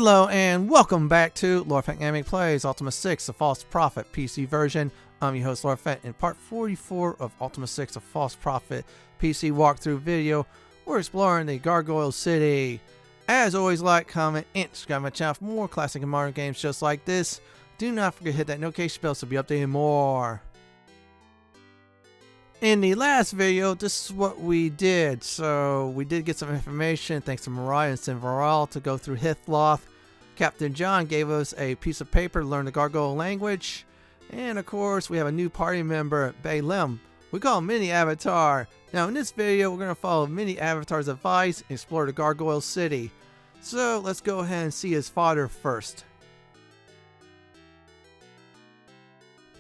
Hello and welcome back to Lor-wis-lem Anime Plays Ultima 6, the False Prophet PC version. I'm your host Lor-wis-lem in part 44 of Ultima 6, the False Prophet PC walkthrough video. We're exploring the Gargoyle City. As always, like, comment, and subscribe to my channel for more classic and modern games just like this. Do not forget to hit that notification bell to be updated more. In the last video, this is what we did. So we did get some information thanks to Mariah and Sinvaral to go through Hithloth. Captain John gave us a piece of paper to learn the Gargoyle language. And of course, we have a new party member, Beh Lem. We call him Mini Avatar. Now in this video, we're going to follow Mini Avatar's advice and explore the Gargoyle City. So let's go ahead and see his father first.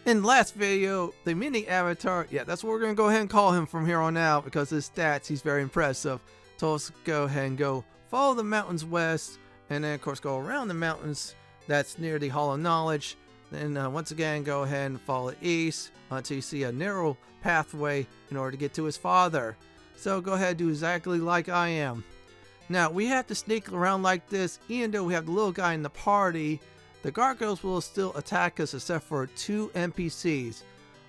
In the last video, the Mini Avatar, that's what we're going to go ahead and call him from here on out because his stats, he's very impressive. So let's go ahead and go follow the mountains west and then of course go around the mountains that's near the Hall of Knowledge. Then once again go ahead and follow east until you see a narrow pathway in order to get to his father. So go ahead and do exactly like I am. Now we have to sneak around like this even though we have the little guy in the party. The Gargoyles will still attack us except for two NPCs.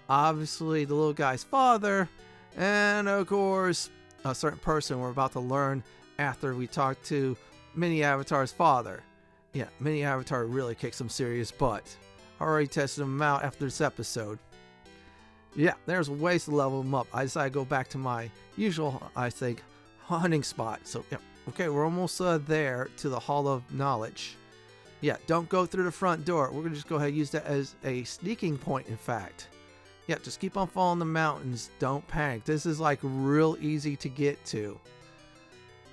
Obviously the little guy's father and of course a certain person we're about to learn after we talk to Mini Avatar's father. Yeah, Mini Avatar really kicks some serious butt. I already tested him out after this episode. Yeah, there's ways to level him up. I decided to go back to my usual, I think, hunting spot. So yeah, okay, we're almost there to the Hall of Knowledge. Yeah, don't go through the front door. We're going to just go ahead and use that as a sneaking point, in fact. Yeah, just keep on following the mountains. Don't panic. This is like real easy to get to.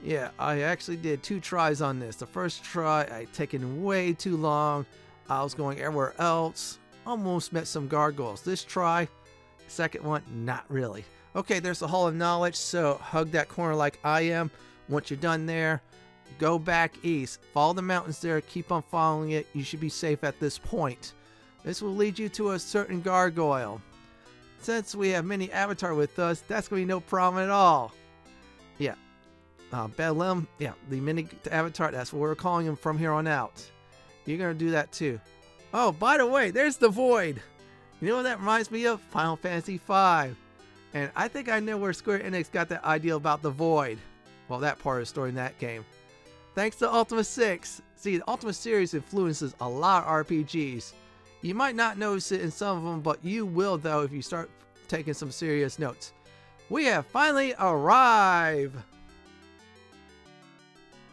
Yeah, I actually did 2 tries on this. The first try, I taken way too long. I was going everywhere else. Almost met some gargoyles. This try, second one, not really. Okay, there's the Hall of Knowledge, so hug that corner like I am. Once you're done there, go back east, follow the mountains there, keep on following it. You should be safe at this point. This will lead you to a certain gargoyle. Since we have Mini Avatar with us, that's going to be no problem at all. Yeah, Beh Lem, yeah, the Mini Avatar, that's what we're calling him from here on out. You're going to do that too. Oh, by the way, there's the Void. You know what that reminds me of? Final Fantasy V. And I think I know where Square Enix got that idea about the Void. Well, that part of the story in that game. Thanks to Ultima 6. See, the Ultima series influences a lot of RPGs. You might not notice it in some of them, but you will though if you start taking some serious notes. We have finally arrived!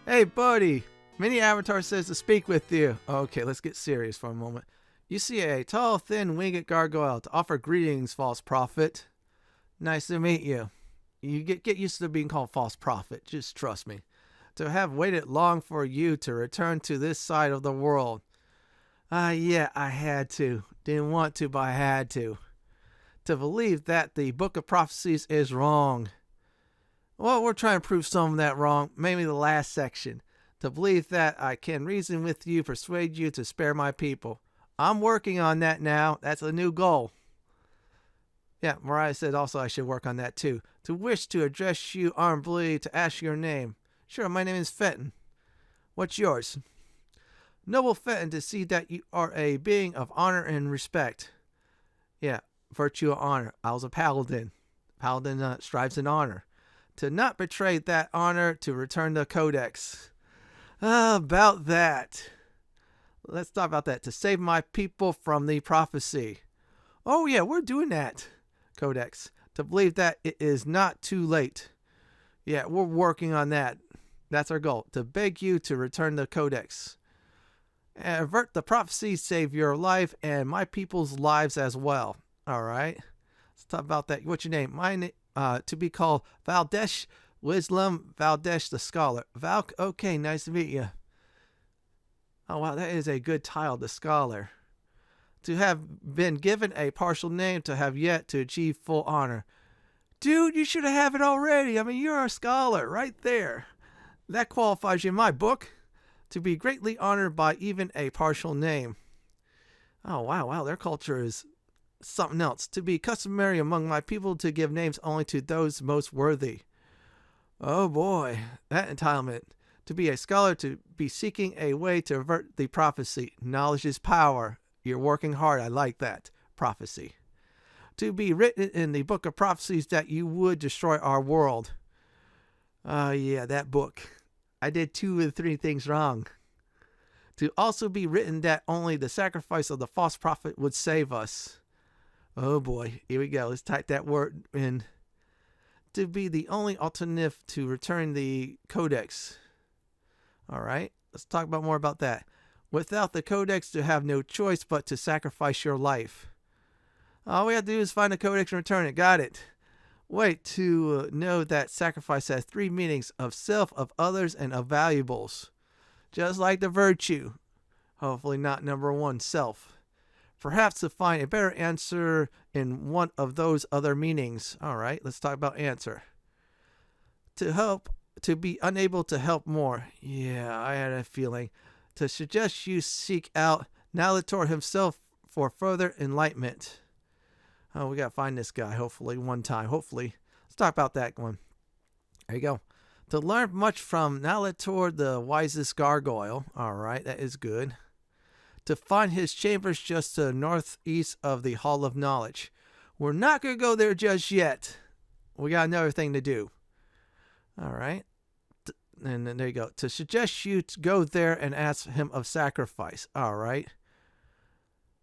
Hey buddy, Mini Avatar says to speak with you. Okay, let's get serious for a moment. You see a tall, thin, winged gargoyle to offer greetings, false prophet. Nice to meet you. You get used to being called false prophet, just trust me. To have waited long for you to return to this side of the world. Yeah, I had to. Didn't want to, but I had to. To believe that the Book of Prophecies is wrong. Well, we're trying to prove some of that wrong, maybe the last section. To believe that I can reason with you, persuade you to spare my people. I'm working on that now. That's a new goal. Yeah, Mariah said also I should work on that too. To wish to address you honorably, to ask your name. Sure, my name is Fenton. What's yours? Noble Fenton, to see that you are a being of honor and respect. Yeah, virtue of honor. I was a paladin. Paladin strives in honor. To not betray that honor, to return the codex. About that. Let's talk about that. To save my people from the prophecy. Oh yeah, we're doing that. Codex. To believe that it is not too late. Yeah, we're working on that. That's our goal, to beg you to return the codex. Avert the prophecy, save your life and my people's lives as well. Alright, let's talk about that. What's your name? Mine, to be called Valkadesh Valkadesh the Scholar. Okay, nice to meet you. Oh wow, that is a good title, the Scholar. To have been given a partial name, to have yet to achieve full honor. Dude, you should have it already. I mean, you're a scholar right there. That qualifies you in my book. To be greatly honored by even a partial name. Oh, wow, their culture is something else. To be customary among my people to give names only to those most worthy. Oh boy, that entitlement. To be a scholar, to be seeking a way to avert the prophecy. Knowledge is power. You're working hard. I like that. Prophecy. To be written in the book of prophecies that you would destroy our world. Yeah, that book. I did 2 of the 3 things wrong. To also be written that only the sacrifice of the false prophet would save us. Oh boy, here we go. Let's type that word in. To be the only alternative to return the codex. All right, let's talk about more about that. Without the codex, to have no choice but to sacrifice your life. All we have to do is find the codex and return it. Got it. Wait, to know that sacrifice has 3 meanings: of self, of others, and of valuables. Just like the virtue. Hopefully not number 1, self. Perhaps to find a better answer in one of those other meanings. All right, let's talk about answer. To help, to be unable to help more. Yeah, I had a feeling. To suggest you seek out Naxatilor himself for further enlightenment. Oh, we got to find this guy, hopefully, one time. Hopefully. Let's talk about that one. There you go. To learn much from Naxatilor, the wisest gargoyle. All right, that is good. To find his chambers just to the northeast of the Hall of Knowledge. We're not going to go there just yet. We got another thing to do. All right. And then there you go. To suggest you to go there and ask him of sacrifice. All right.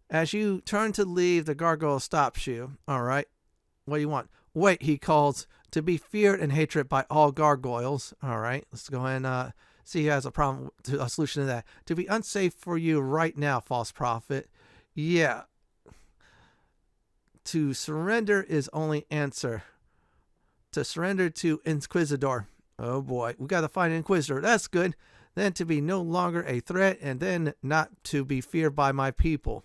As you turn to leave, the gargoyle stops you. All right. What do you want? Wait, he calls. To be feared and hated by all gargoyles. All right. Let's go ahead and see who has a problem, a solution to that. To be unsafe for you right now, false prophet. Yeah. To surrender is only answer. To surrender to Inquisitor. Oh boy, we got to find an Inquisitor. That's good. Then to be no longer a threat, and then not to be feared by my people.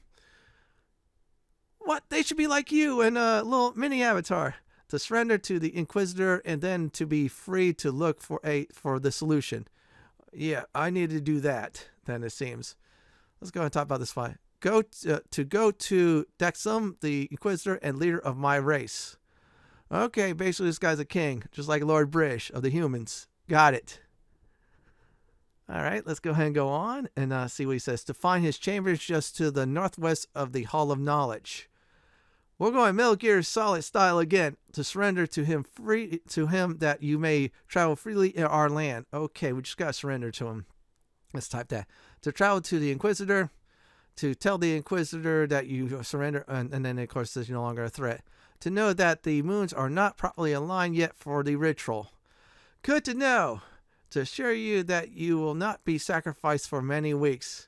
What? They should be like you and a little mini avatar. To surrender to the Inquisitor, and then to be free to look for the solution. Yeah, I need to do that, then it seems. Let's go and talk about this fight. Go to Draxinusom the Inquisitor and leader of my race. Okay, basically this guy's a king, just like Lord Brish of the humans. Got it. All right, let's go ahead and go on and see what he says. To find his chambers just to the northwest of the Hall of Knowledge. We're going Metal Gear Solid style again. To surrender to him that you may travel freely in our land. Okay, we just got to surrender to him. Let's type that. To travel to the Inquisitor. To tell the Inquisitor that you surrender. And then, of course, there's no longer a threat. To know that the moons are not properly aligned yet for the ritual. Good to know. To assure you that you will not be sacrificed for many weeks.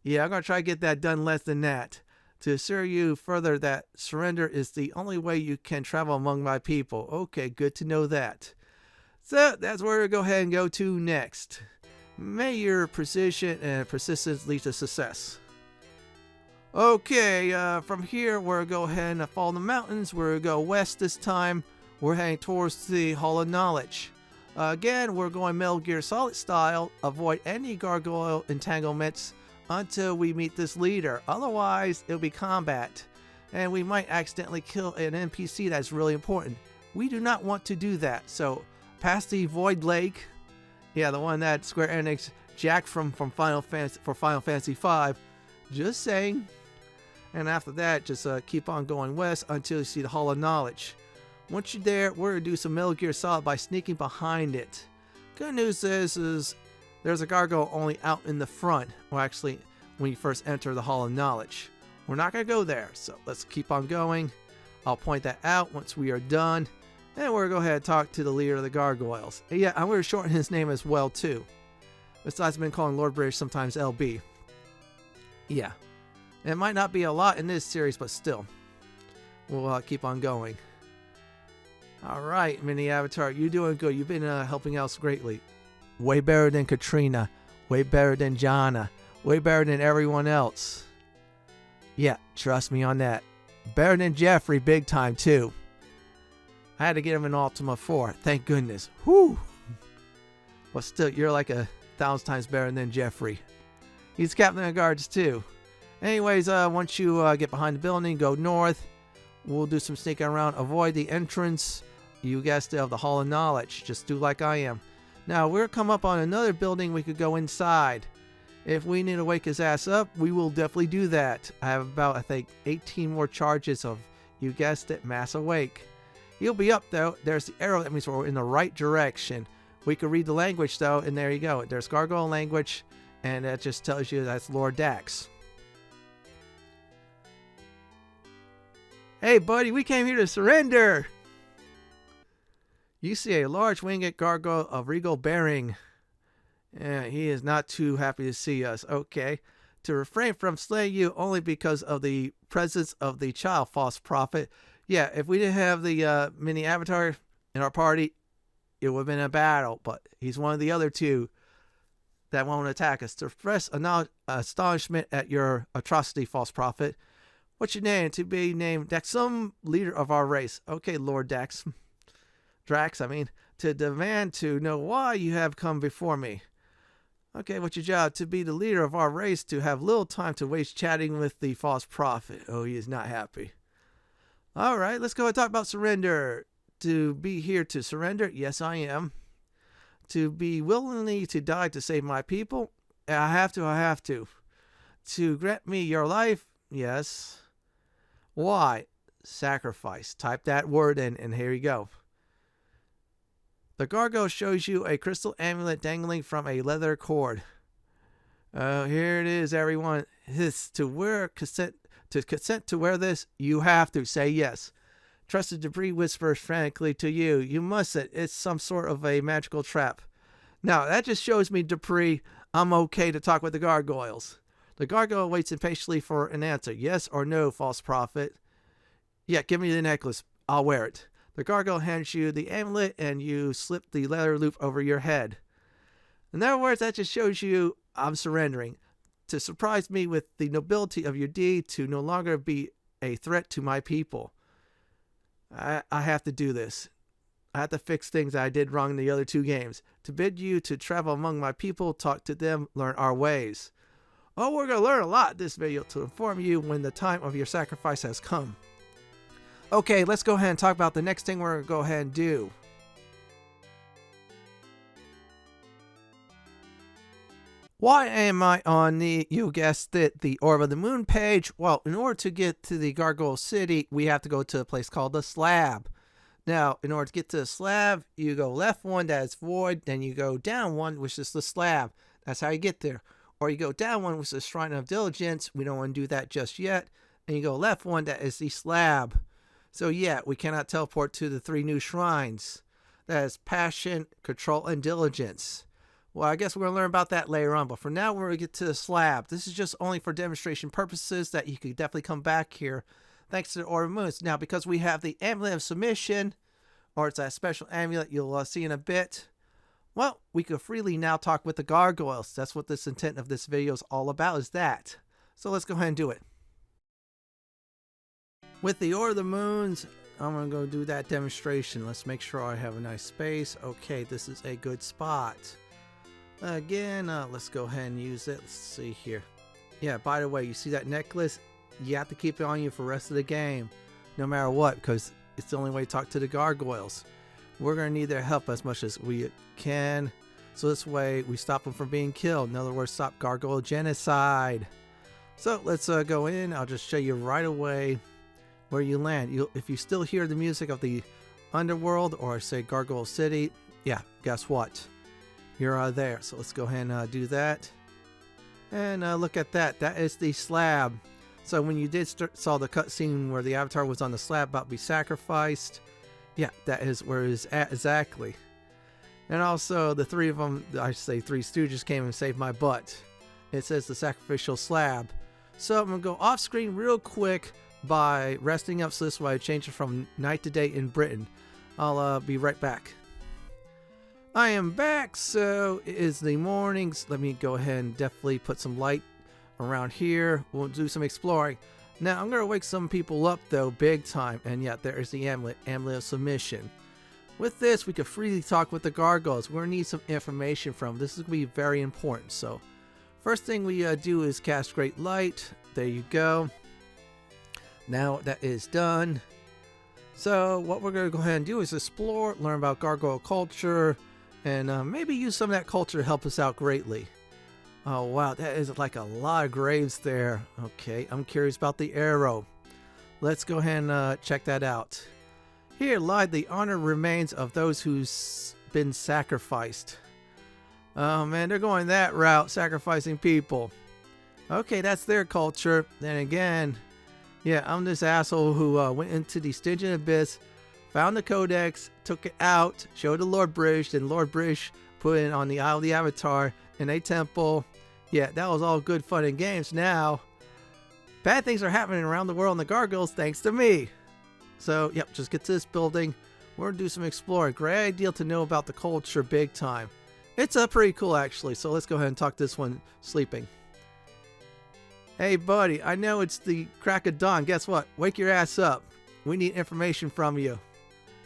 Yeah, I'm going to try to get that done less than that. To assure you further that surrender is the only way you can travel among my people. Okay, good to know that. So, that's where we'll go ahead and go to next. May your precision and persistence lead to success. Okay, from here, we'll go ahead and follow the mountains. We'll go west this time. We're heading towards the Hall of Knowledge. Again, we're going Metal Gear Solid style. Avoid any gargoyle entanglements until we meet this leader. Otherwise, it'll be combat. And we might accidentally kill an NPC that's really important. We do not want to do that. So, past the Void Lake. Yeah, the one that Square Enix jacked from Final Fantasy V. Just saying. And after that, just keep on going west until you see the Hall of Knowledge. Once you're there, we're going to do some Metal Gear Solid by sneaking behind it. Good news is there's a gargoyle only out in the front. Well, actually, when you first enter the Hall of Knowledge. We're not going to go there, so let's keep on going. I'll point that out once we are done. And we're going to go ahead and talk to the leader of the Gargoyles. And yeah, I'm going to shorten his name as well, too. Besides, I've been calling Lord British sometimes LB. Yeah. It might not be a lot in this series, but still. We'll keep on going. Alright, Mini Avatar, you're doing good. You've been helping us greatly. Way better than Katrina. Way better than Jana. Way better than everyone else. Yeah, trust me on that. Better than Jeffrey big time, too. I had to get him an Ultima 4. Thank goodness. Whew. But still, you're like 1,000 times better than Jeffrey. He's captain of guards, too. Anyways, once you get behind the building, go north. We'll do some sneaking around. Avoid the entrance. You guys still have the Hall of Knowledge. Just do like I am. Now we'll come up on another building we could go inside. If we need to wake his ass up, we will definitely do that. I have about, I think, 18 more charges of, you guessed it, mass awake. He'll be up though. There's the arrow, that means we're in the right direction. We could read the language though, and there you go. There's Gargoyle language, and that just tells you that's Lord Dax. Hey buddy, we came here to surrender! You see a large winged gargoyle of regal bearing. Yeah, he is not too happy to see us. Okay. To refrain from slaying you only because of the presence of the child false prophet. Yeah, if we didn't have the mini avatar in our party, it would have been a battle. But he's one of the other two that won't attack us. To express astonishment at your atrocity, false prophet. What's your name? To be named Draxinusom, leader of our race. Okay, Lord Drax, I mean. To demand to know why you have come before me. Okay, what's your job? To be the leader of our race, to have little time to waste chatting with the false prophet. Oh, he is not happy. Alright, let's go and talk about surrender. To be here to surrender? Yes, I am. To be willingly to die to save my people? I have to. To grant me your life? Yes. Why? Sacrifice. Type that word in, and here you go. The gargoyle shows you a crystal amulet dangling from a leather cord. Oh, here it is, everyone. Consent to wear this, you have to say yes. Trusted debris whispers frantically to you. You mustn't. It's some sort of a magical trap. Now, that just shows me, Dupree, I'm okay to talk with the gargoyles. The gargoyle waits impatiently for an answer. Yes or no, false prophet? Yeah, give me the necklace. I'll wear it. The gargoyle hands you the amulet, and you slip the leather loop over your head. In other words, that just shows you I'm surrendering. To surprise me with the nobility of your deed, to no longer be a threat to my people. I have to do this. I have to fix things I did wrong in the other two games. To bid you to travel among my people, talk to them, learn our ways. Oh, we're going to learn a lot in this video to inform you when the time of your sacrifice has come. Okay, let's go ahead and talk about the next thing we're going to go ahead and do. Why am I on the, you guessed it, the Orb of the Moon page? Well, in order to get to the Gargoyle City, we have to go to a place called the Slab. Now, in order to get to the Slab, you go left one, that is void, then you go down one, which is the Slab. That's how you get there. Or you go down one, which is the Shrine of Diligence. We don't want to do that just yet. And you go left one, that is the Slab. So yeah, we cannot teleport to the 3 new shrines. That is Passion, Control, and Diligence. Well, I guess we're going to learn about that later on. But for now, we're going to get to the Slab. This is just only for demonstration purposes that you could definitely come back here. Thanks to the Orb of Moons. Now, because we have the Amulet of Submission, or it's that special amulet you'll see in a bit. Well, we could freely now talk with the gargoyles. That's what this intent of this video is all about, is that. So let's go ahead and do it. With the Orb of the Moons, I'm going to go do that demonstration. Let's make sure I have a nice space. Okay, this is a good spot. Again, let's go ahead and use it. Let's see here. Yeah, by the way, you see that necklace? You have to keep it on you for the rest of the game. No matter what, because it's the only way to talk to the gargoyles. We're going to need their help as much as we can. So this way, we stop them from being killed. In other words, stop gargoyle genocide. So let's go in. I'll just show you right away where you land. If you still hear the music of the underworld, or say Gargoyle City, yeah, guess what? You're there. So let's go ahead and do that. And look at that. That is the Slab. So when you saw the cutscene where the avatar was on the slab about to be sacrificed, yeah, that is where it is at exactly. And also the 3 of them, I say 3 stooges, came and saved my butt. It says the sacrificial slab. So I'm going to go off screen real quick by resting up, so this way I change it from night to day in Britain. I'll be right back. I am back, so it is the mornings. Let me go ahead and definitely put some light around here. We'll do some exploring. Now I'm gonna wake some people up though, big time. And yeah, there is the amulet of submission. With this, we can freely talk with the gargoyles. We're gonna need some information from them. This is gonna be very important. So first thing we do is cast great light. There you go. Now that is done. So what we're gonna go ahead and do is explore, learn about gargoyle culture, and maybe use some of that culture to help us out greatly. Oh wow, that is like a lot of graves there. Okay, I'm curious about the arrow. Let's go ahead and check that out. Here lie the honored remains of those who's been sacrificed. Oh man, they're going that route, sacrificing people. Okay, that's their culture. Then again, yeah, I'm this asshole who went into the Stygian Abyss, found the codex, took it out, showed to Lord British, then Lord British put it on the Isle of the Avatar in a temple. Yeah, that was all good fun and games. Now, bad things are happening around the world in the Gargoyles thanks to me. So, yep, just get to this building. We're going to do some exploring. Great idea to know about the culture big time. It's pretty cool, actually. So let's go ahead and talk this one sleeping. Hey, buddy, I know it's the crack of dawn. Guess what? Wake your ass up. We need information from you.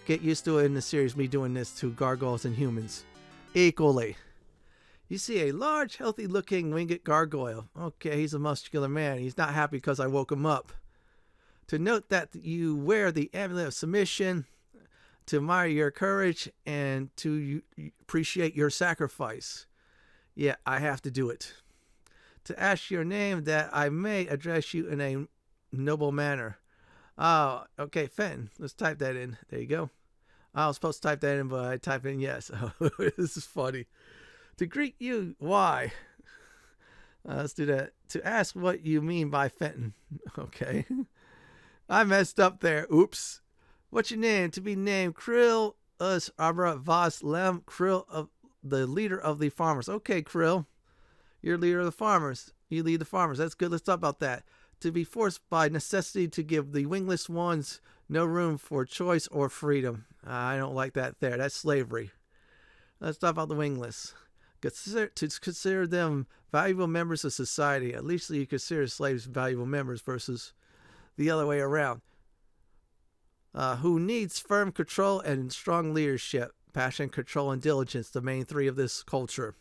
Get used to it in the series, me doing this to gargoyles and humans equally. You see a large, healthy-looking winged gargoyle. Okay, he's a muscular man. He's not happy because I woke him up. To note that you wear the amulet of submission, to admire your courage, and to appreciate your sacrifice. Yeah, I have to do it. To ask your name that I may address you in a noble manner. Oh, okay, Fenton. Let's type that in. There you go. I was supposed to type that in, but I typed in yes. This is funny. To greet you, why? Let's do that. To ask what you mean by Fenton. Okay. I messed up there. Oops. What's your name? To be named Krill Lor-wis-lem. Krill, of the leader of the farmers. Okay, Krill. You're leader of the farmers. You lead the farmers. That's good. Let's talk about that. To be forced by necessity to give the wingless ones no room for choice or freedom. I don't like that there. That's slavery. Let's talk about the wingless. To consider them valuable members of society. At least you consider slaves valuable members versus the other way around. Who needs firm control and strong leadership. Passion, control, and diligence. The main three of this culture.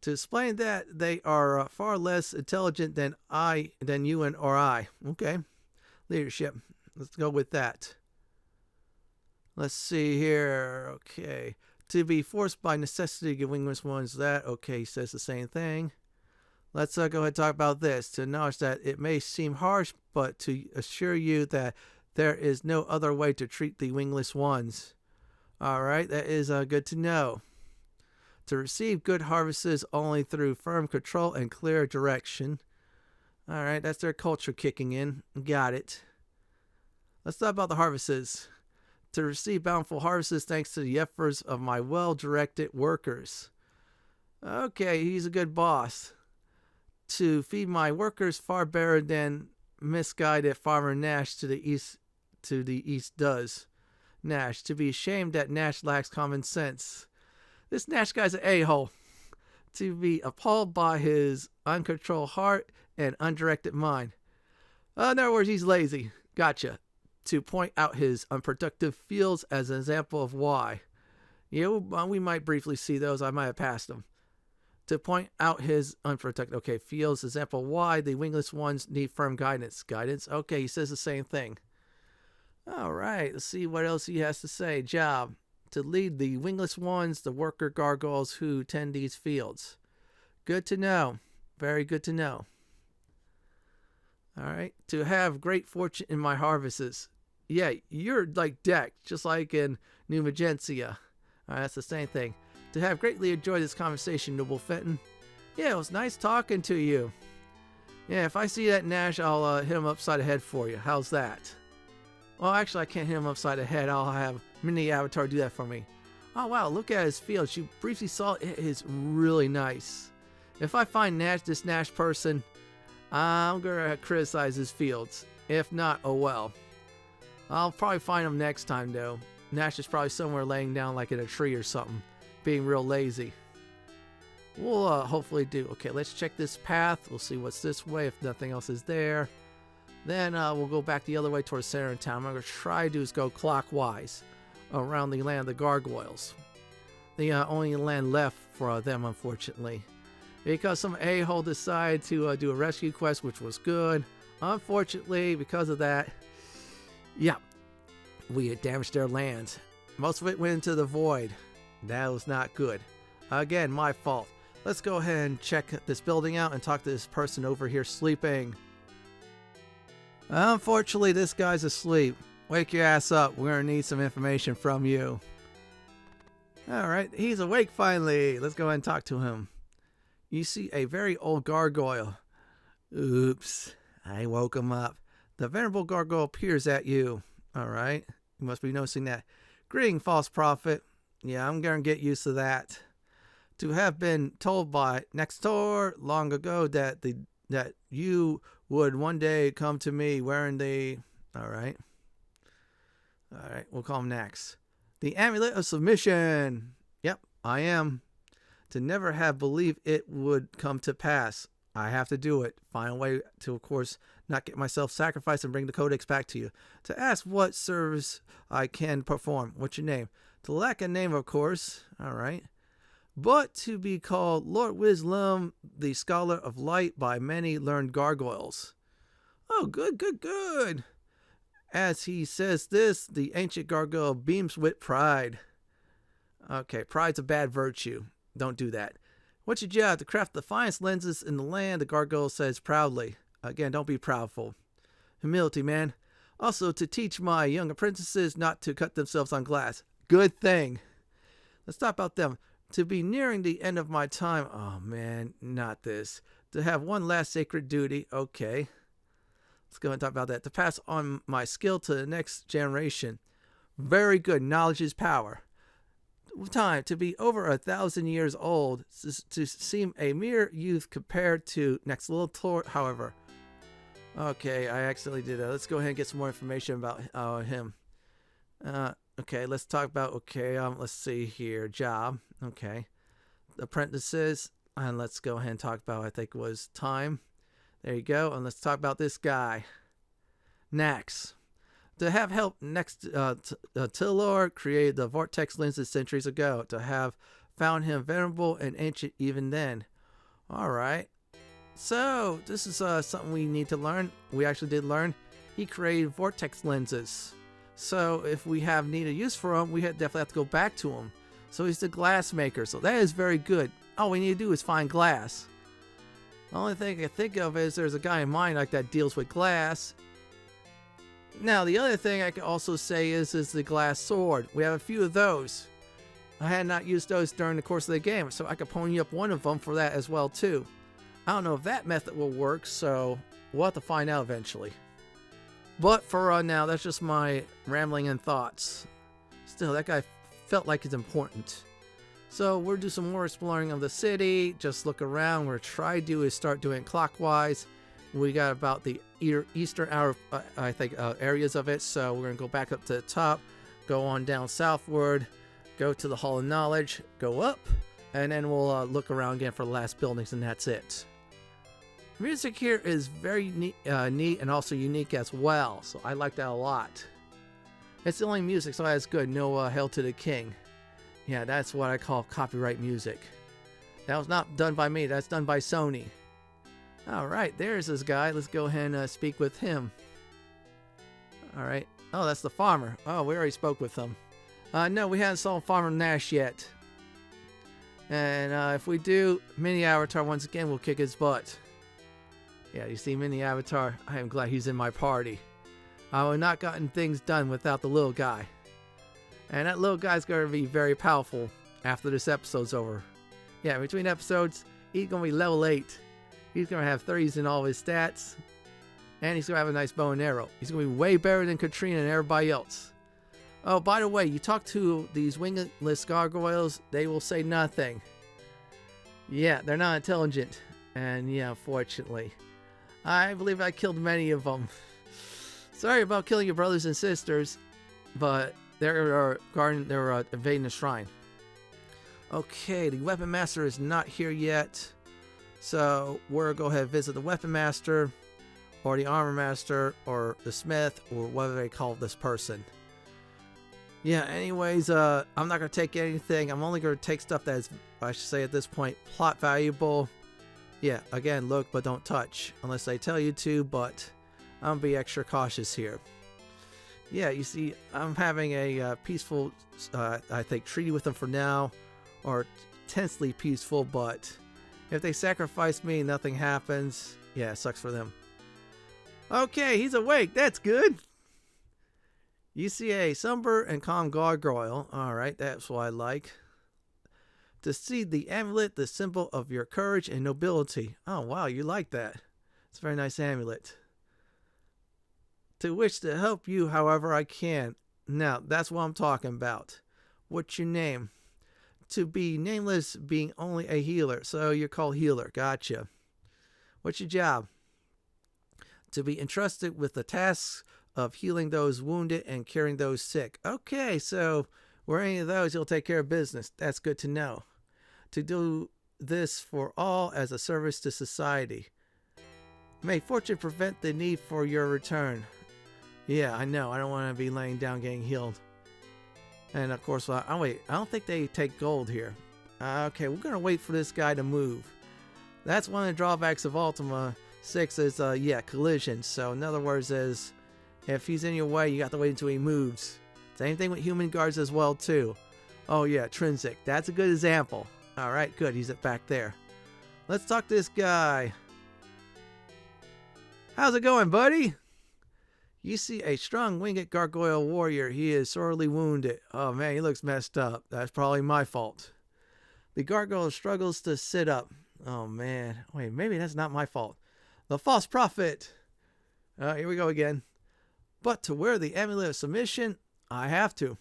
To explain that, they are far less intelligent than you or I. Okay. Leadership. Let's go with that. Let's see here. Okay. To be forced by necessity to give wingless ones that. Okay, he says the same thing. Let's go ahead and talk about this. To acknowledge that it may seem harsh, but to assure you that there is no other way to treat the wingless ones. Alright, that is good to know. To receive good harvests only through firm control and clear direction. Alright, that's their culture kicking in. Got it. Let's talk about the harvests. To receive bountiful harvests thanks to the efforts of my well-directed workers. Okay, he's a good boss. To feed my workers far better than misguided farmer Nash to the east does. Nash, to be ashamed that Nash lacks common sense. This Nash guy's an a-hole. To be appalled by his uncontrolled heart and undirected mind. In other words, he's lazy. Gotcha. To point out his unproductive fields as an example of why. Yeah, we might briefly see those. I might have passed them. To point out his unprotected, okay, fields, example why the wingless ones need firm guidance. Guidance, okay, he says the same thing. All right, let's see what else he has to say. Job. To lead the wingless ones, the worker gargoyles who tend these fields. Good to know. Very good to know. All right. To have great fortune in my harvests. Yeah, you're like decked, just like in New Magentia. All right, that's the same thing. To have greatly enjoyed this conversation, Noble Fenton. Yeah, it was nice talking to you. Yeah, if I see that Nash, I'll hit him upside the head for you. How's that? Well, actually, I can't hit him upside the head. I'll have Mini Avatar do that for me. Oh, wow, look at his field. You briefly saw it. It is really nice. If I find Nash, this Nash person, I'm going to criticize his fields. If not, oh well. I'll probably find him next time, though. Nash is probably somewhere laying down like in a tree or something. Being real lazy. We'll hopefully do. Okay, let's check this path. We'll see what's this way if nothing else is there. Then we'll go back the other way towards center of town. I'm going to try to do is go clockwise around the land of the Gargoyles. The only land left for them, unfortunately. Because some a-hole decided to do a rescue quest, which was good. Unfortunately, because of that, yeah, we had damaged their land. Most of it went into the void. That was not good. Again, my fault. Let's go ahead and check this building out and talk to this person over here sleeping. Unfortunately, this guy's asleep. Wake your ass up. We're gonna need some information from you. Alright, he's awake finally. Let's go ahead and talk to him. You see a very old gargoyle. Oops, I woke him up. The venerable gargoyle peers at you. Alright, you must be noticing that. Greeting, false prophet. Yeah, I'm gonna get used to that. To have been told by Naxatilor long ago that you would one day come to me wearing the... Alright, we'll call him Nax. The amulet of submission. Yep, I am. To never have believed it would come to pass. I have to do it. Find a way to, of course, not get myself sacrificed and bring the codex back to you. To ask what service I can perform. What's your name? To lack a name, of course. Alright. But to be called Lor-wis-lem the Scholar of Light by many learned gargoyles. Oh, good. As he says this, the ancient gargoyle beams with pride. Okay, pride's a bad virtue. Don't do that. What's your job? To craft the finest lenses in the land, the gargoyle says proudly. Again, don't be proudful. Humility, man. Also, to teach my young apprentices not to cut themselves on glass. Good thing. Let's talk about them. To be nearing the end of my time. Oh, man, not this. To have one last sacred duty. Okay. Let's go and talk about that. To pass on my skill to the next generation. Very good. Knowledge is power. Time. To be over 1,000 years old. To seem a mere youth compared to Naxatilor, however. Okay, I accidentally did that. Let's go ahead and get some more information about him. Okay, let's talk about, let's see here. Job. Okay. Apprentices. And let's go ahead and talk about, I think it was time. There you go. And let's talk about this guy. Nax. To have helped Naxatilor create the vortex lenses centuries ago. To have found him venerable and ancient even then. Alright. So, this is something we need to learn. We actually did learn. He created vortex lenses. So, if we have needed use for him, we definitely have to go back to him. So, he's the glassmaker. So, that is very good. All we need to do is find glass. The only thing I can think of is there's a guy in mind like that deals with glass. Now, the other thing I can also say is the glass sword. We have a few of those. I had not used those during the course of the game, so I could pony up one of them for that as well, too. I don't know if that method will work, so we'll have to find out eventually. But for now, that's just my rambling and thoughts. Still, that guy felt like it's important. So we'll do some more exploring of the city. Just look around. We're trying to do is start doing clockwise. We got about the eastern hour, areas of it. So we're going to go back up to the top, go on down southward, go to the Hall of Knowledge, go up, and then we'll look around again for the last buildings, and that's it. Music here is very neat and also unique as well. So I like that a lot. It's the only music, so that's good. No Hail to the King. Yeah, that's what I call copyright music. That was not done by me. That's done by Sony. Alright, there's this guy. Let's go ahead and speak with him. Alright. Oh, that's the farmer. Oh, we already spoke with him. No, we haven't saw Farmer Nash yet. And if we do, Mini Avatar once again will kick his butt. Yeah, you see Mini Avatar? I am glad he's in my party. I would not gotten things done without the little guy. And that little guy's going to be very powerful after this episode's over. Yeah, between episodes, he's going to be level 8. He's going to have 30s in all his stats. And he's going to have a nice bow and arrow. He's going to be way better than Katrina and everybody else. Oh, by the way, you talk to these wingless gargoyles, they will say nothing. Yeah, they're not intelligent. And yeah, unfortunately. I believe I killed many of them. Sorry about killing your brothers and sisters, but they're invading the shrine. Okay, the Weapon Master is not here yet. So we'll go ahead and visit the Weapon Master, or the Armor Master, or the Smith, or whatever they call this person. Yeah, anyways, I'm not going to take anything. I'm only going to take stuff that is, I should say at this point, plot valuable. Yeah, again, look but don't touch, unless I tell you to, but I'm going to be extra cautious here. Yeah, you see, I'm having a peaceful, I think, treaty with them for now, or tensely peaceful, but if they sacrifice me, nothing happens. Yeah, it sucks for them. Okay, he's awake. That's good. You see a somber and calm gargoyle. Alright, that's what I like. To see the amulet, the symbol of your courage and nobility. Oh, wow, you like that. It's a very nice amulet. To wish to help you however I can. Now, that's what I'm talking about. What's your name? To be nameless, being only a healer. So you're called healer. Gotcha. What's your job? To be entrusted with the tasks of healing those wounded and curing those sick. Okay, so were any of those, you'll take care of business. That's good to know. To do this for all as a service to society. May fortune prevent the need for your return. Yeah, I know. I don't want to be laying down getting healed. And of course, wait. I don't think they take gold here. Okay, we're going to wait for this guy to move. That's one of the drawbacks of Ultima 6 is, yeah, collision. So in other words is, if he's in your way, you have to wait until he moves. Same thing with human guards as well, too. Oh, yeah, Trinsic. That's a good example. Alright, good. He's back there. Let's talk to this guy. How's it going, buddy? You see a strong winged gargoyle warrior. He is sorely wounded. Oh man, he looks messed up. That's probably my fault. The gargoyle struggles to sit up. Oh man. Wait, maybe that's not my fault. The false prophet. Here we go again. But to wear the amulet of submission, I have to.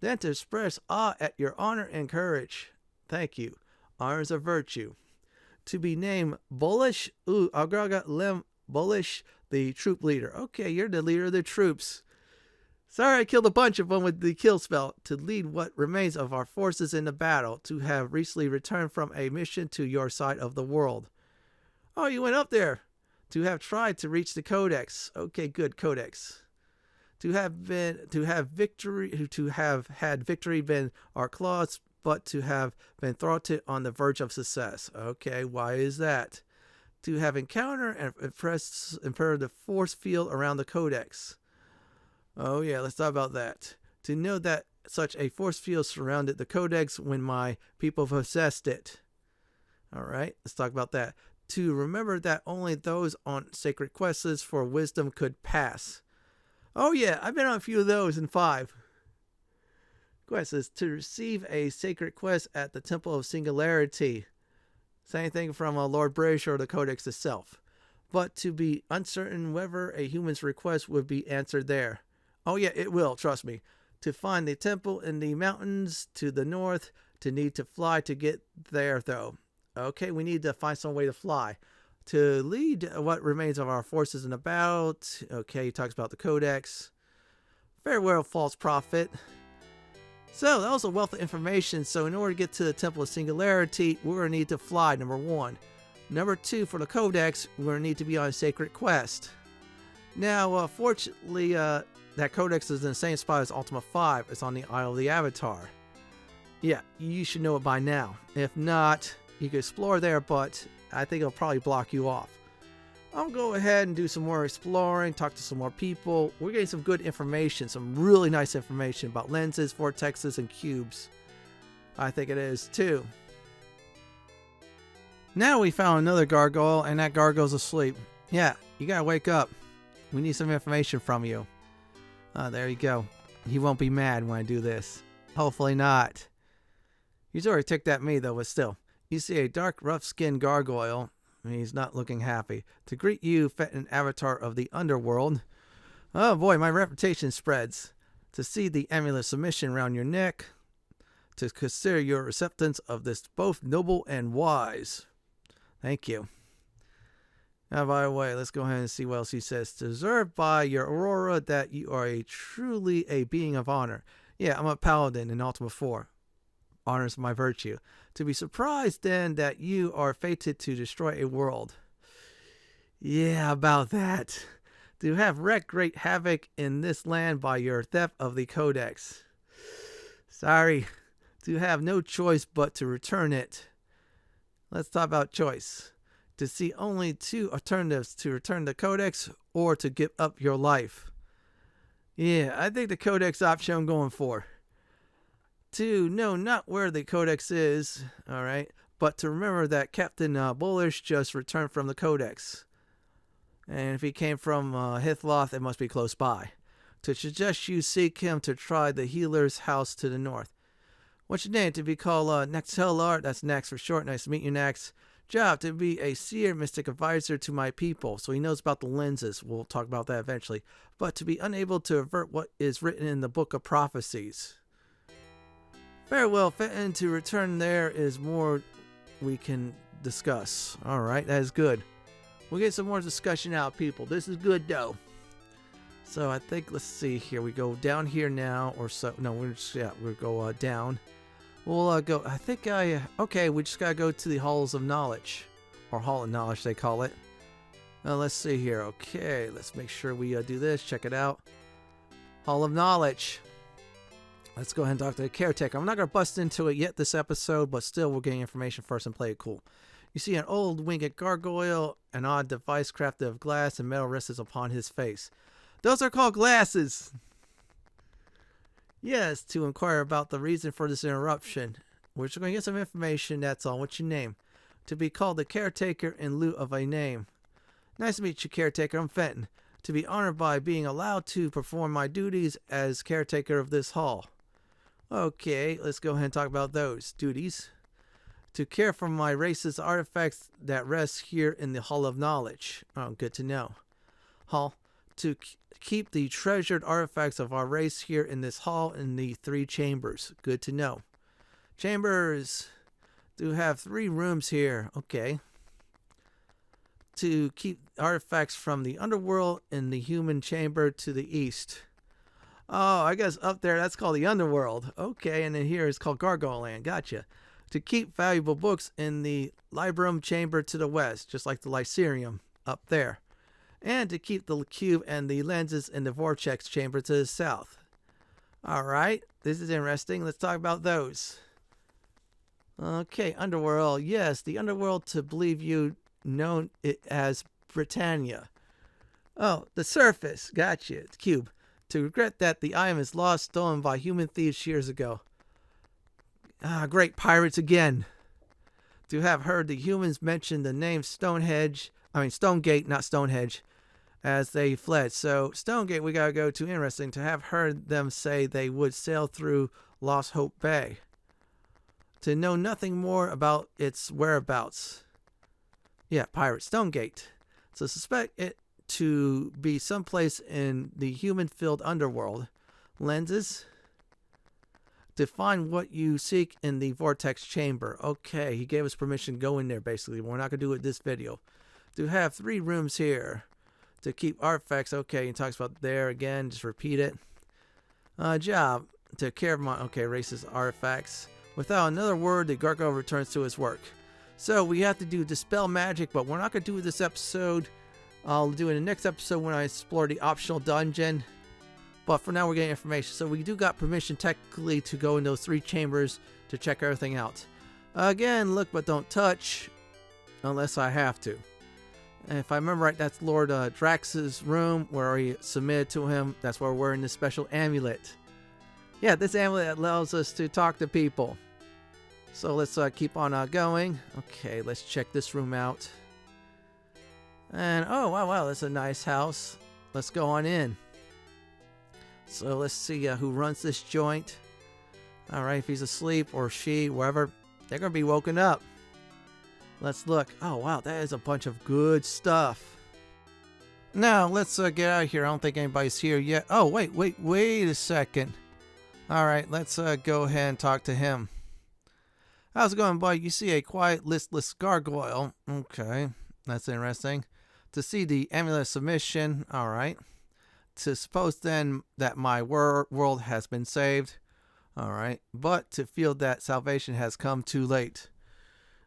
Then to express awe at your honor and courage. Thank you. Honor is a virtue. To be named Bolesh, Lem, Bolesh, the troop leader. Okay, you're the leader of the troops. Sorry I killed a bunch of them with the kill spell. To lead what remains of our forces in the battle. To have recently returned from a mission to your side of the world. Oh, you went up there. To have tried to reach the codex. Okay, good, codex. To have had victory been our claws, but to have been thwarted on the verge of success. Okay, why is that? To have encountered and impressed the force field around the codex. Oh yeah, let's talk about that. To know that such a force field surrounded the codex when my people possessed it. Alright, let's talk about that. To remember that only those on sacred quests for wisdom could pass. Oh yeah, I've been on a few of those in 5. Quest is to receive a sacred quest at the Temple of Singularity. Same thing from Lord British or the Codex itself. But to be uncertain whether a human's request would be answered there. Oh yeah, it will, trust me. To find the temple in the mountains to the north, to need to fly to get there though. Okay, we need to find some way to fly. To lead what remains of our forces in the battle. Okay, he talks about the Codex. Farewell, false prophet. So, that was a wealth of information. So, in order to get to the Temple of Singularity, we're going to need to fly, number 1. Number 2, for the Codex, we're going to need to be on a sacred quest. Now, fortunately, that Codex is in the same spot as Ultima 5. It's on the Isle of the Avatar. Yeah, you should know it by now. If not, you can explore there, but I think it'll probably block you off. I'll go ahead and do some more exploring, talk to some more people. We're getting some good information, some really nice information about lenses, vortexes, and cubes. I think it is too. Now we found another gargoyle, and that gargoyle's asleep. Yeah, you gotta wake up. We need some information from you. There you go. He won't be mad when I do this. Hopefully not. He's already ticked at me though, but still. You see a dark, rough-skinned gargoyle. He's not looking happy. To greet you, fetid avatar of the underworld. Oh boy, my reputation spreads. To see the amulet submission around your neck. To consider your acceptance of this both noble and wise. Thank you. Now, by the way, let's go ahead and see what else he says. To observe by your aurora that you are truly a being of honor. Yeah, I'm a paladin in Ultima 4. Honors my virtue. To be surprised then that you are fated to destroy a world. Yeah, about that. To have wreaked great havoc in this land by your theft of the codex. Sorry. To have no choice but to return it. Let's talk about choice. To see only 2 alternatives: to return the codex or to give up your life. Yeah, I think the codex option I'm going for. To know not where the codex is, alright, but to remember that Captain Bolesh just returned from the codex. And if he came from Hithloth, it must be close by. To suggest you seek him to try the healer's house to the north. What's your name? To be called Naxatilor, that's Nax for short. Nice to meet you, Nax. Job, to be a seer mystic advisor to my people. So he knows about the lenses. We'll talk about that eventually. But to be unable to avert what is written in the book of prophecies. Farewell, Fenton. To return there is more we can discuss. Alright, that is good. We'll get some more discussion out, people. This is good, though. So I think, let's see here. We go down here now, or so. No, we'll go down. We'll go, okay, we just gotta go to the Halls of Knowledge. Or Hall of Knowledge, they call it. Now, let's see here. Okay, let's make sure we do this. Check it out. Hall of Knowledge. Let's go ahead and talk to the Caretaker. I'm not gonna bust into it yet this episode, but still, we're getting information first and play it cool. You see an old winged gargoyle, an odd device crafted of glass and metal rests upon his face. Those are called glasses. Yes, to inquire about the reason for this interruption. We're just going to get some information, that's all. What's your name? To be called the Caretaker in lieu of a name. Nice to meet you, Caretaker. I'm Fenton. To be honored by being allowed to perform my duties as Caretaker of this hall. Okay, let's go ahead and talk about those duties. To care for my race's artifacts that rest here in the Hall of Knowledge. Oh, good to know. Hall. To keep the treasured artifacts of our race here in this hall in the 3 chambers. Good to know. Chambers. To have 3 rooms here. Okay. To keep artifacts from the underworld in the human chamber to the east. Oh, I guess up there that's called the underworld. Okay, and then here is called Gargoyle Land. Gotcha. To keep valuable books in the Librum chamber to the west, just like the Lycerium up there. And to keep the cube and the lenses in the Vortex chamber to the south. Alright, this is interesting. Let's talk about those. Okay, Underworld. Yes, the Underworld, to believe you know it as Britannia. Oh, the surface. Gotcha. It's cube. To regret that the item is lost, stolen by human thieves years ago. Ah, great pirates again. To have heard the humans mention the name Stonegate, not Stonehenge, as they fled. So, Stonegate we gotta go to. Interesting. To have heard them say they would sail through Lost Hope Bay. To know nothing more about its whereabouts. Yeah, pirate Stonegate. So, suspect it to be someplace in the human-filled underworld. Lenses. To find what you seek in the Vortex chamber. Okay, he gave us permission to go in there, basically. We're not going to do it this video. To have 3 rooms here. To keep artifacts. Okay, he talks about there again. Just repeat it. Job. To care of my... Okay, racist artifacts. Without another word, the gargoyle returns to his work. So, we have to do Dispel Magic, but we're not going to do it this episode. I'll do it in the next episode when I explore the optional dungeon. But for now, we're getting information. So we do got permission technically to go in those 3 chambers to check everything out. Again, look but don't touch. Unless I have to. And if I remember right, that's Lord Drax's room where he submitted to him. That's where we're wearing this special amulet. Yeah, this amulet allows us to talk to people. So let's keep on going. Okay, let's check this room out. And, oh, wow, that's a nice house. Let's go on in. So let's see who runs this joint. Alright, if he's asleep or she, wherever, they're going to be woken up. Let's look. Oh, wow, that is a bunch of good stuff. Now, let's get out of here. I don't think anybody's here yet. Oh, wait a second. Alright, let's go ahead and talk to him. How's it going, boy? You see a quiet, listless gargoyle. Okay, that's interesting. To see the amulet submission. Alright. To suppose then that my world has been saved. Alright. But to feel that salvation has come too late.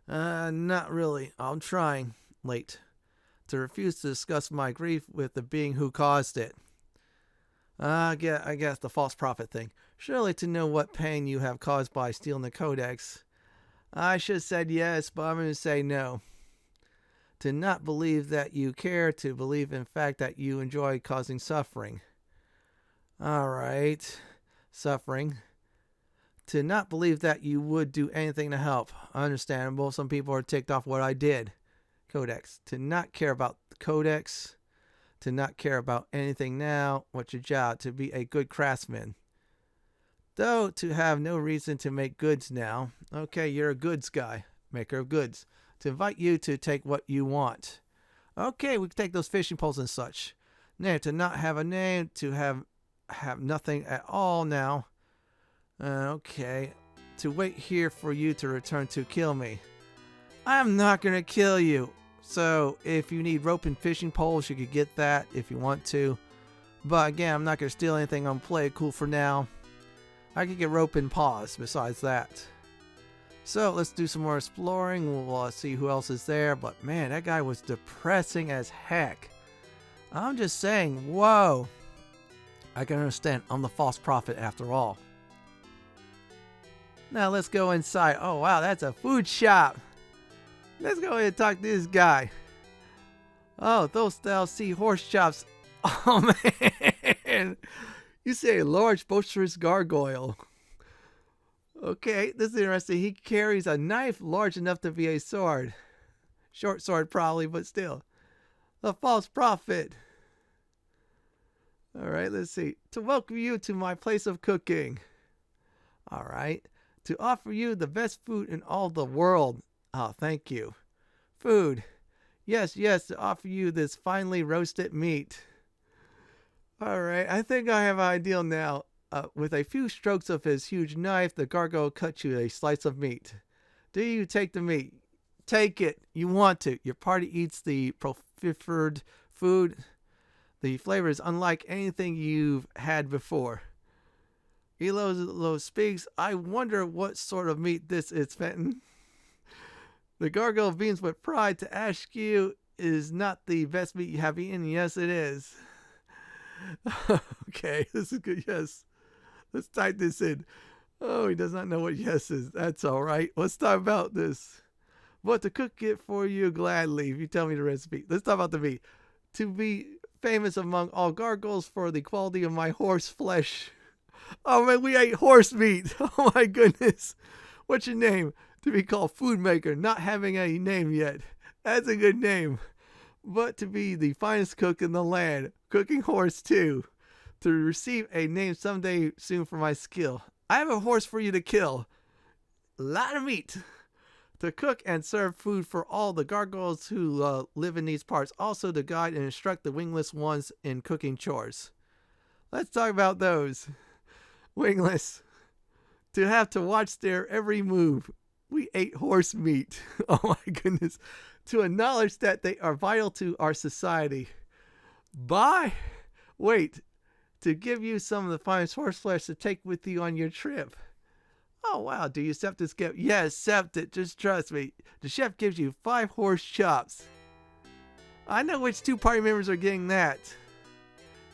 Not really. I'm trying. Late. To refuse to discuss my grief with the being who caused it. I guess the false prophet thing. Surely to know what pain you have caused by stealing the codex. I should have said yes, but I'm going to say no. To not believe that you care, to believe in fact that you enjoy causing suffering. Alright. Suffering. To not believe that you would do anything to help. Understandable. Some people are ticked off what I did. Codex. To not care about the codex. To not care about anything now. What's your job? To be a good craftsman. Though to have no reason to make goods now. Okay, you're a goods guy. Maker of goods. To invite you to take what you want. Okay, we can take those fishing poles and such. Name. To not have a name. To have nothing at all now. Okay. To wait here for you to return to kill me. I'm not gonna kill you. So if you need rope and fishing poles, you could get that if you want to. But again, I'm not gonna steal anything. I'm play it cool for now. I could get rope and paws besides that. So let's do some more exploring. We'll see who else is there. But man, that guy was depressing as heck. I'm just saying, whoa. I can understand. I'm the false prophet after all. Now let's go inside. Oh wow, that's a food shop. Let's go ahead and talk to this guy. Oh, those style see horse shops. Oh man. You say a large boisterous gargoyle. Okay, this is interesting. He carries a knife large enough to be a sword. Short sword probably, but still. The false prophet. Alright, let's see. To welcome you to my place of cooking. Alright. To offer you the best food in all the world. Oh, thank you. Food. Yes, yes, to offer you this finely roasted meat. Alright, I think I have an ideal now. With a few strokes of his huge knife, the gargoyle cuts you a slice of meat. Do you take the meat? Take it. You want to. Your party eats the preferred food. The flavor is unlike anything you've had before. Elo speaks. I wonder what sort of meat this is, Fenton. The gargoyle beams with pride to ask you, is not the best meat you have eaten? Yes, it is. Okay, this is good. Yes. Let's type this in. Oh, he does not know what yes is. That's all right. Let's talk about this. But to cook it for you gladly, if you tell me the recipe. Let's talk about the meat. To be famous among all gargoyles for the quality of my horse flesh. Oh man, we ate horse meat. Oh my goodness. What's your name? To be called Foodmaker, not having a name yet. That's a good name. But to be the finest cook in the land. Cooking horse too. To receive a name someday soon for my skill. I have a horse for you to kill. A lot of meat. To cook and serve food for all the gargoyles who live in these parts. Also to guide and instruct the wingless ones in cooking chores. Let's talk about those. Wingless. To have to watch their every move. We ate horse meat. Oh my goodness. To acknowledge that they are vital to our society. Bye. Wait. To give you some of the finest horse flesh to take with you on your trip. Oh wow, do you accept this gift? Yes, accept it, just trust me. The chef gives you 5 horse chops. I know which 2 party members are getting that.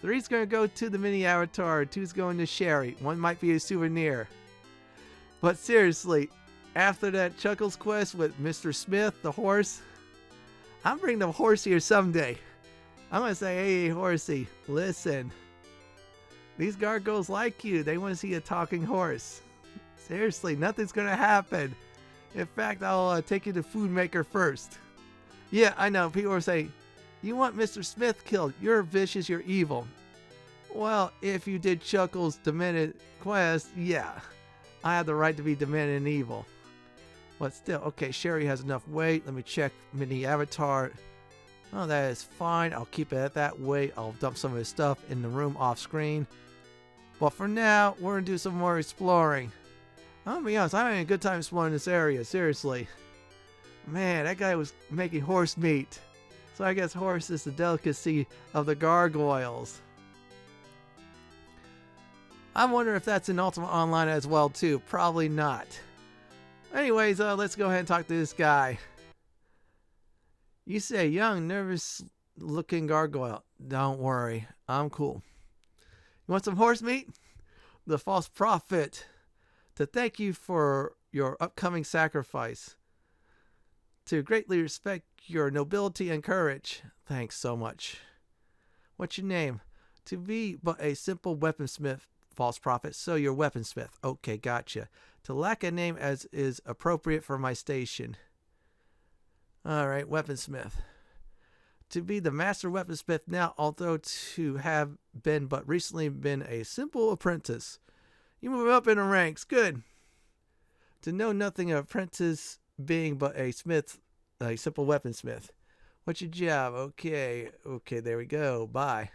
3's gonna go to the mini avatar, 2's going to Sherry. 1 might be a souvenir. But seriously, after that Chuckles quest with Mr. Smith, the horse, I'm bringing the horse here someday. I'm gonna say, hey horsey, listen. These gargoyles like you. They want to see a talking horse. Seriously, nothing's going to happen. In fact, I'll take you to Foodmaker first. Yeah, I know. People are saying, you want Mr. Smith killed. You're vicious. You're evil. Well, if you did Chuckles' demented quest, yeah. I have the right to be demented and evil. But still, okay, Sherry has enough weight. Let me check mini avatar. Oh, that is fine. I'll keep it at that weight. I'll dump some of his stuff in the room off screen. But for now, we're going to do some more exploring. I'll be honest, I'm having a good time exploring this area. Seriously. Man, that guy was making horse meat. So I guess horse is the delicacy of the gargoyles. I wonder if that's in Ultima Online as well too. Probably not. Anyways, let's go ahead and talk to this guy. You say young, nervous-looking gargoyle. Don't worry, I'm cool. You want some horse meat? The false prophet. To thank you for your upcoming sacrifice. To greatly respect your nobility and courage. Thanks so much. What's your name? To be but a simple weaponsmith, false prophet, so you're weaponsmith. Okay, gotcha. To lack a name as is appropriate for my station. Alright, weaponsmith. To be the master weaponsmith now, although to have been but recently been a simple apprentice. You move up in the ranks. Good. To know nothing of apprentice being but a smith, a simple weaponsmith. What's your job? Okay, there we go. Bye.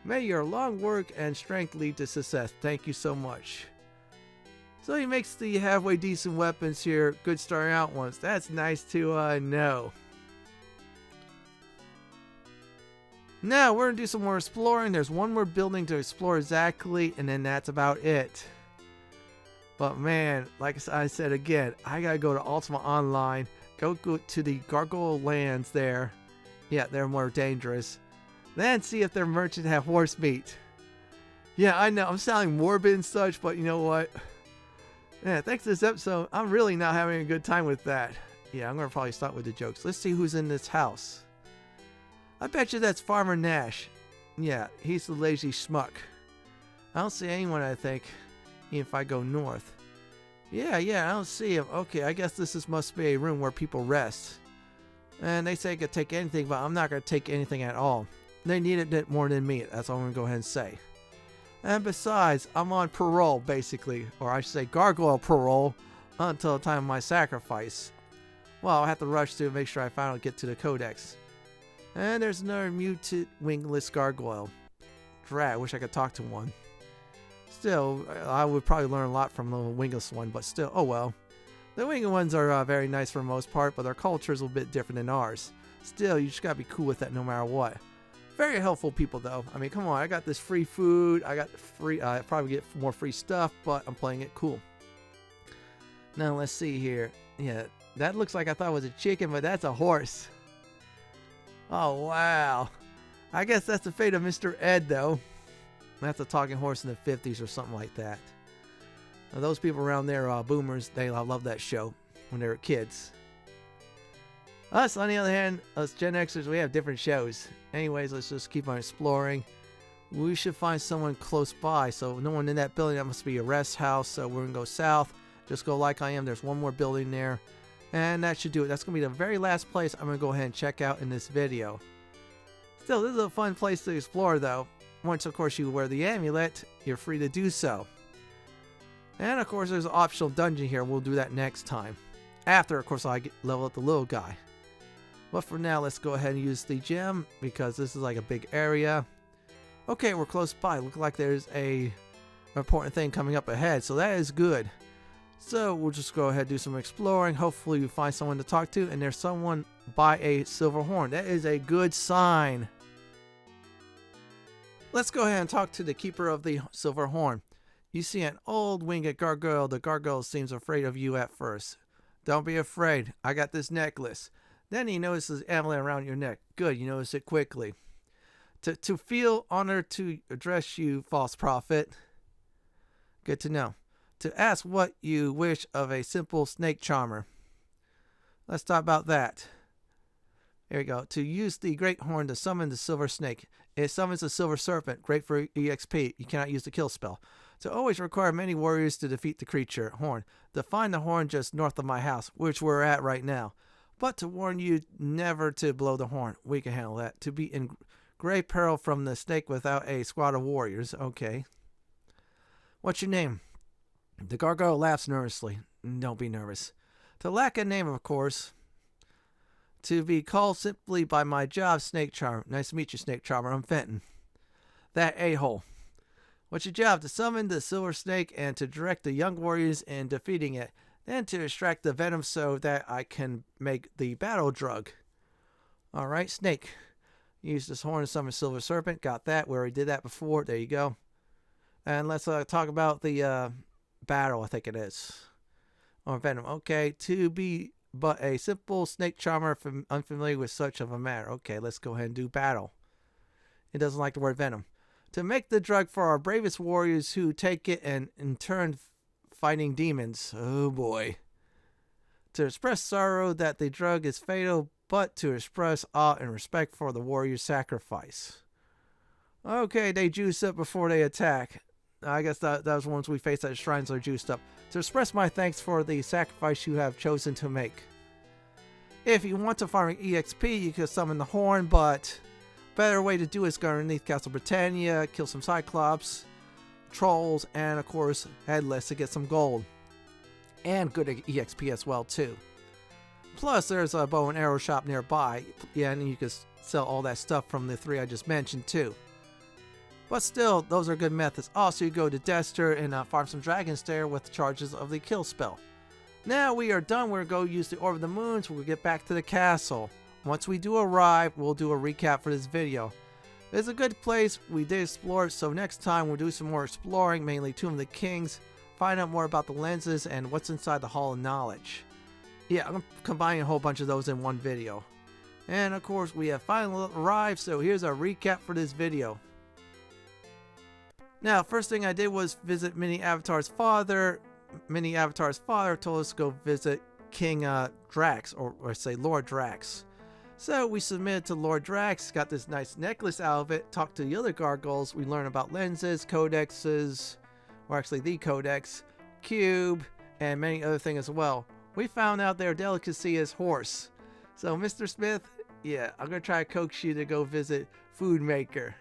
May your long work and strength lead to success. Thank you so much. So he makes the halfway decent weapons here. Good starting out ones. That's nice to know. Now we're going to do some more exploring. There's one more building to explore exactly, and then that's about it. But man, like I said again, I gotta go to Ultima Online, go to the Gargoyle lands there. Yeah, they're more dangerous. Then see if their merchants have horse meat. Yeah, I know, I'm sounding morbid and such, but you know what? Yeah, thanks to this episode, I'm really not having a good time with that. Yeah, I'm gonna probably start with the jokes. Let's see who's in this house. I bet you that's Farmer Nash. Yeah, he's the lazy schmuck. I don't see anyone, I think. Even if I go north. Yeah, I don't see him. Okay, I guess this must be a room where people rest. And they say I could take anything, but I'm not going to take anything at all. They needed it more than me. That's all I'm going to go ahead and say. And besides, I'm on parole, basically. Or I should say gargoyle parole until the time of my sacrifice. Well, I'll have to rush to make sure I finally get to the codex. And there's another mutant wingless gargoyle. Drat, I wish I could talk to one. Still, I would probably learn a lot from the wingless one, but still, oh well. The winged ones are very nice for the most part, but their culture is a little bit different than ours. Still, you just gotta be cool with that no matter what. Very helpful people though. I mean, come on, I got this free food, I got free, I probably get more free stuff, but I'm playing it cool. Now let's see here. Yeah, that looks like I thought it was a chicken, but that's a horse. Oh wow. I guess that's the fate of Mr. Ed though. That's a talking horse in the 50s or something like that. Now, those people around there, boomers, they love that show when they were kids. Us, on the other hand, us Gen Xers, we have different shows. Anyways, let's just keep on exploring. We should find someone close by. So no one in that building, that must be a rest house. So we're going to go south. Just go like I am. There's one more building there. And that should do it. That's going to be the very last place I'm going to go ahead and check out in this video. Still, this is a fun place to explore though. Once, of course, you wear the amulet, you're free to do so. And, of course, there's an optional dungeon here. We'll do that next time. After, of course, I level up the little guy. But for now, let's go ahead and use the gem, because this is like a big area. Okay, we're close by. Looks like there's an important thing coming up ahead, so that is good. So, we'll just go ahead and do some exploring. Hopefully, we find someone to talk to, and there's someone by a silver horn. That is a good sign. Let's go ahead and talk to the keeper of the silver horn. You see an old winged gargoyle. The gargoyle seems afraid of you at first. Don't be afraid. I got this necklace. Then he notices the amulet around your neck. Good, you notice it quickly. To feel honored to address you, false prophet. Good to know. To ask what you wish of a simple Snakecharmer. Let's talk about that. There we go. To use the great horn to summon the silver snake. It summons a silver serpent. Great for EXP. You cannot use the kill spell. To always require many warriors to defeat the creature. Horn. To find the horn just north of my house, which we're at right now. But to warn you never to blow the horn. We can handle that. To be in grave peril from the snake without a squad of warriors. Okay. What's your name? The gargoyle laughs nervously. Don't be nervous. To lack a name, of course. To be called simply by my job, Snakecharmer. Nice to meet you, Snakecharmer. I'm Fenton. That a-hole. What's your job? To summon the silver snake and to direct the young warriors in defeating it. Then to extract the venom so that I can make the battle drug. Alright, snake. Use this horn to summon silver serpent. Got that. We already did that before. There you go. And let's talk about the battle, I think it is. Or venom. Okay, to be but a simple Snakecharmer unfamiliar with such of a matter. Okay, let's go ahead and do battle. It doesn't like the word venom. To make the drug for our bravest warriors who take it and in turn fighting demons. Oh boy. To express sorrow that the drug is fatal, but to express awe and respect for the warrior's sacrifice. Okay, they juice up before they attack. I guess that was ones we faced at shrines are juiced up. To express my thanks for the sacrifice you have chosen to make. If you want to farm EXP, you can summon the horn, but better way to do it is go underneath Castle Britannia, kill some Cyclops, trolls, and of course Headless to get some gold. And good EXP as well too. Plus there's a bow and arrow shop nearby, yeah, and you can sell all that stuff from the 3 I just mentioned too. But still, those are good methods. Also, you go to Dester and farm some Dragon's Stare with the charges of the kill spell. Now we are done. We're going to go use the Orb of the Moons. We'll get back to the castle. Once we do arrive, we'll do a recap for this video. It's a good place. We did explore, so next time we'll do some more exploring, mainly Tomb of the Kings, find out more about the lenses and what's inside the Hall of Knowledge. Yeah, I'm combining a whole bunch of those in one video. And of course, we have finally arrived, so here's our recap for this video. Now, first thing I did was visit Mini Avatar's father. Mini Avatar's father told us to go visit King Drax, or say Lord Drax. So we submitted to Lord Drax, got this nice necklace out of it, talked to the other gargoyles, we learned about lenses, codexes, or actually the codex, cube, and many other things as well. We found out their delicacy is horse. So Mr. Smith, yeah, I'm going to try to coax you to go visit Foodmaker.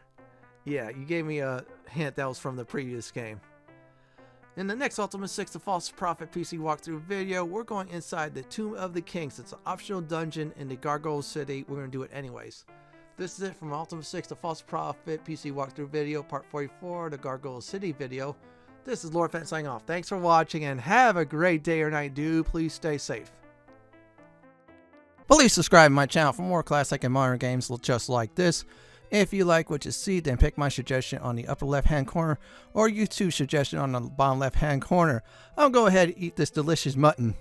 Yeah, you gave me a hint that was from the previous game. In the next Ultima 6 The False Prophet PC walkthrough video, we're going inside the Tomb of the Kings. It's an optional dungeon in the Gargoyle City. We're going to do it anyways. This is it from Ultima 6 The False Prophet PC walkthrough video, part 44, the Gargoyle City video. This is Lord Fent signing off. Thanks for watching and have a great day or night. Do please stay safe. Please subscribe to my channel for more classic and modern games just like this. If you like what you see, then pick my suggestion on the upper left hand corner or YouTube's suggestion on the bottom left hand corner. I'll go ahead and eat this delicious mutton.